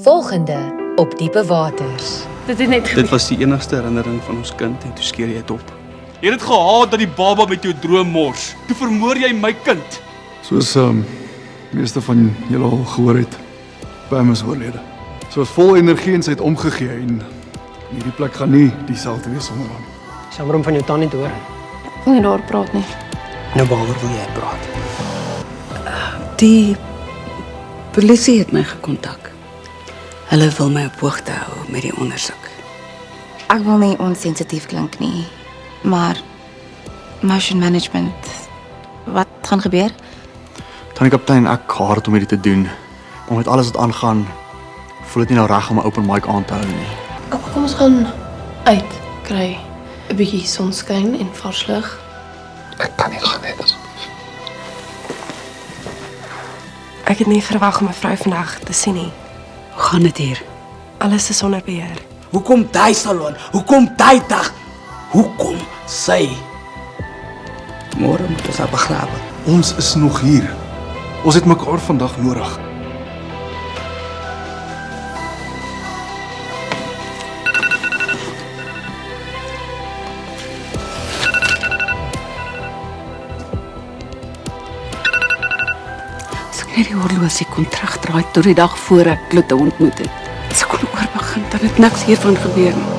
Volgende op diepe waters. Dit het net Dit gebeur. was die enigste herinnering van ons kind en toe skeer jy dit op. Jy het dit gehaat dat die baba met jou droom mors. Toe vermoor jy my kind. Soos meeste van julle al gehoor het, Pam is oorlede. Sy was vol energie en sy het omgegee en hierdie plek gaan nie dieselfde wees sonder hom. Jammer om van jou tannie te hoor. Ek wil nie daar praat nie. Nou waaroor wil jy praat? Die polisie het my gekontak. Hulle wil my op hoogte hou met die ondersoek. Ek wil nie onsensitief klink nie, maar motion management, wat gaan gebeur? Tannie kaptein, ek haat dit om hierdie te doen. Maar met alles wat aangaan, voel dit nie nou reg om 'n open mic aan te hou nie. Kom ons gaan uit, kry 'n bietjie sonskyn en vars lug. Ek kan nie gaan net asseblief. Ek het nie verwag om 'n vrou vandag te sien nie. Hoe gaan dit hier? Alles is sonder beheer. Hoekom daai salon? Hoekom daai dag? Hoekom sy? Môre moet ons haar begrawe. Ons is nog hier. Ons het mekaar vandag nodig. As ek net die horlosie kon terugdraai tot die dag voor ek Klote ontmoet het. As ek kon oorbegin dat dit niks hiervan gebeur nie.